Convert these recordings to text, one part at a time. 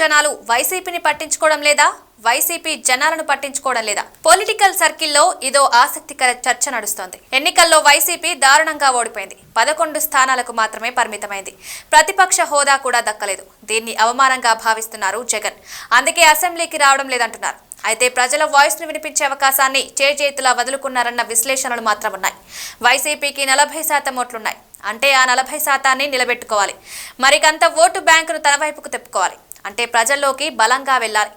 జనాలు వైసీపీని పట్టించుకోవడం లేదా, వైసీపీ జనాలను పట్టించుకోవడం లేదా? పొలిటికల్ సర్కిల్లో ఇదో ఆసక్తికర చర్చ నడుస్తోంది. ఎన్నికల్లో వైసీపీ దారుణంగా ఓడిపోయింది. 11 స్థానాలకు మాత్రమే పరిమితమైంది. ప్రతిపక్ష హోదా కూడా దక్కలేదు. దీన్ని అవమానంగా భావిస్తున్నారు జగన్. అందుకే అసెంబ్లీకి రావడం లేదంటున్నారు. అయితే ప్రజల వాయిస్ ను వినిపించే అవకాశాన్ని చేజేతులా వదులుకున్నారన్న విశ్లేషణలు మాత్రం ఉన్నాయి. వైసీపీకి 40% ఓట్లున్నాయి. అంటే ఆ 40% నిలబెట్టుకోవాలి. మరికంత ఓటు బ్యాంకును తన వైపుకు తిప్పుకోవాలి. అంటే ప్రజల్లోకి బలంగా వెళ్ళాలి.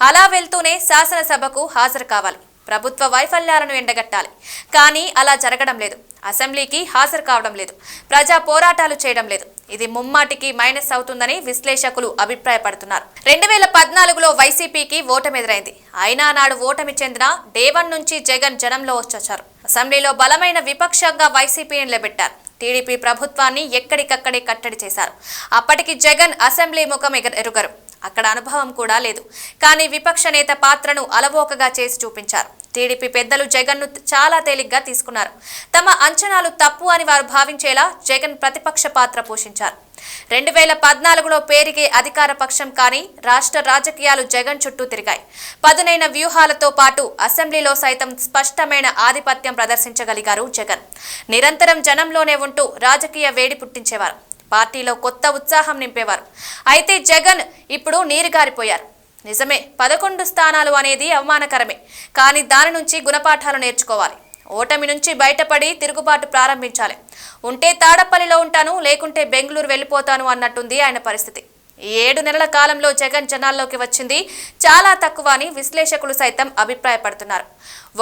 అలా వెళ్తూనే శాసనసభకు హాజరు కావాలి. ప్రభుత్వ వైఫల్యాలను ఎండగట్టాలి. కానీ అలా జరగడం లేదు. అసెంబ్లీకి హాజరు కావడం లేదు. ప్రజా పోరాటాలు చేయడం లేదు. ఇది ముమ్మాటికి మైనస్ అవుతుందని విశ్లేషకులు అభిప్రాయపడుతున్నారు. 2014లో వైసీపీకి ఓటమెదురైంది. అయినా నాడు ఓటమి చెందిన డే 1 నుంచి జగన్ జనంలో వచ్చారు. అసెంబ్లీలో బలమైన విపక్షంగా వైసీపీని నిలబెట్టారు. టీడీపీ ప్రభుత్వాన్ని ఎక్కడికక్కడే కట్టడి చేశారు. అప్పటికి జగన్ అసెంబ్లీ ముఖం ఎరుగరు. అక్కడ అనుభవం కూడా లేదు. కానీ విపక్ష నేత పాత్రను అలవోకగా చేసి చూపించారు. టీడీపీ పెద్దలు జగన్ను చాలా తేలిగ్గా తీసుకున్నారు. తమ అంచనాలు తప్పు అని వారు భావించేలా జగన్ ప్రతిపక్ష పాత్ర పోషించారు. 2014లో పేరుకే అధికార పక్షం కానీ రాష్ట్ర రాజకీయాలు జగన్ చుట్టూ తిరిగాయి. పదునైన వ్యూహాలతో పాటు అసెంబ్లీలో సైతం స్పష్టమైన ఆధిపత్యం ప్రదర్శించగలిగారు జగన్. నిరంతరం జనంలోనే ఉంటూ రాజకీయ వేడి పుట్టించేవారు. పార్టీలో కొత్త ఉత్సాహం నింపేవారు. అయితే జగన్ ఇప్పుడు నీరుగారిపోయారు. నిజమే, 11 స్థానాలు అనేది అవమానకరమే. కానీ దాని నుంచి గుణపాఠాలు నేర్చుకోవాలి. ఓటమి నుంచి బయటపడి తిరుగుబాటు ప్రారంభించాలి. ఉంటే తాడపల్లిలో ఉంటాను, లేకుంటే బెంగళూరు వెళ్ళిపోతాను అన్నట్టుంది ఆయన పరిస్థితి. ఈ 7 నెలల కాలంలో జగన్ జనాల్లోకి వచ్చింది చాలా తక్కువ అని విశ్లేషకులు సైతం అభిప్రాయపడుతున్నారు.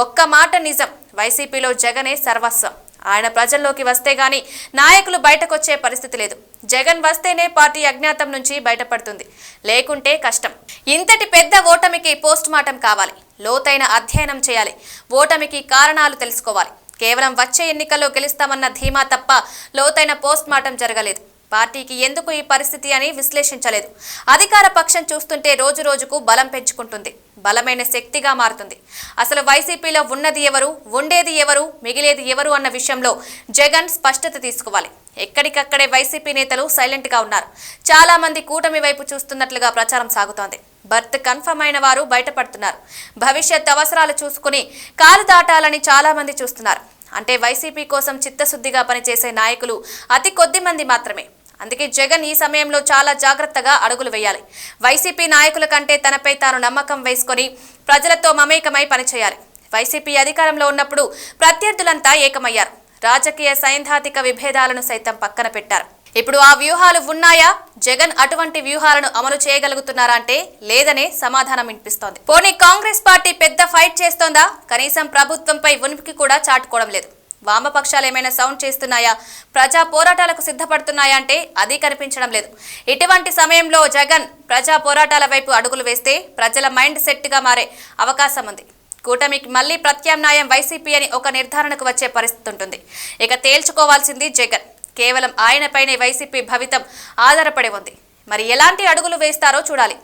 ఒక్క మాట నిజం, వైసీపీలో జగనే సర్వస్వం. ఆయన ప్రజల్లోకి వస్తే గాని నాయకులు బయటకొచ్చే పరిస్థితి లేదు. జగన్ వస్తేనే పార్టీ అజ్ఞాతం నుంచి బయటపడుతుంది, లేకుంటే కష్టం. ఇంతటి పెద్ద ఓటమికి పోస్ట్ మార్టం కావాలి. లోతైన అధ్యయనం చేయాలి. ఓటమికి కారణాలు తెలుసుకోవాలి. కేవలం వచ్చే ఎన్నికల్లో గెలుస్తామన్న ధీమా తప్ప లోతైన పోస్ట్ మార్టం జరగలేదు. పార్టీకి ఎందుకు ఈ పరిస్థితి అని విశ్లేషించలేదు. అధికార పక్షం చూస్తుంటే రోజు రోజుకు బలం పెంచుకుంటుంది. బలమైన శక్తిగా మారుతుంది. అసలు వైసీపీలో ఉన్నది ఎవరు, ఉండేది ఎవరు, మిగిలేది ఎవరు అన్న విషయంలో జగన్ స్పష్టత తీసుకోవాలి. ఎక్కడికక్కడే వైసీపీ నేతలు సైలెంట్ గా ఉన్నారు. చాలా మంది కూటమి వైపు చూస్తున్నట్లుగా ప్రచారం సాగుతోంది. బర్త్ కన్ఫర్మ్ అయిన వారు బయటపడుతున్నారు. భవిష్యత్ అవసరాలు చూసుకుని కాలు దాటాలని చాలా మంది చూస్తున్నారు. అంటే వైసీపీ కోసం చిత్తశుద్ధిగా పనిచేసే నాయకులు అతి కొద్ది మంది మాత్రమే. అందుకే జగన్ ఈ సమయంలో చాలా జాగ్రత్తగా అడుగులు వేయాలి. వైసీపీ నాయకుల కంటే తనపై తాను నమ్మకం వేసుకొని ప్రజలతో మమేకమై పనిచేయాలి. వైసీపీ అధికారంలో ఉన్నప్పుడు ప్రత్యర్థులంతా ఏకమయ్యారు. రాజకీయ సైద్ధాంతిక విభేదాలను సైతం పక్కన పెట్టారు. ఇప్పుడు ఆ వ్యూహాలు ఉన్నాయా? జగన్ అటువంటి వ్యూహాలను అమలు చేయగలుగుతున్నారా అంటే లేదనే సమాధానం వినిపిస్తోంది. పోనీ కాంగ్రెస్ పార్టీ పెద్ద ఫైట్ చేస్తోందా? కనీసం ప్రభుత్వంపై ఉనికి కూడా చాటుకోవడం లేదు. వామపక్షాలు ఏమైనా సౌండ్ చేస్తున్నాయా? ప్రజా పోరాటాలకు సిద్ధపడుతున్నాయా అంటే అది కనిపించడం లేదు. ఇటువంటి సమయంలో జగన్ ప్రజా పోరాటాల వైపు అడుగులు వేస్తే ప్రజల మైండ్ సెట్ గా మారే అవకాశం ఉంది. కూటమికి మళ్లీ ప్రత్యామ్నాయం వైసీపీ అని ఒక నిర్ధారణకు వచ్చే పరిస్థితి ఉంటుంది. ఇక తేల్చుకోవాల్సింది జగన్. కేవలం ఆయనపైనే వైసీపీ భవితం ఆధారపడి ఉంది. మరి ఎలాంటి అడుగులు వేస్తారో చూడాలి.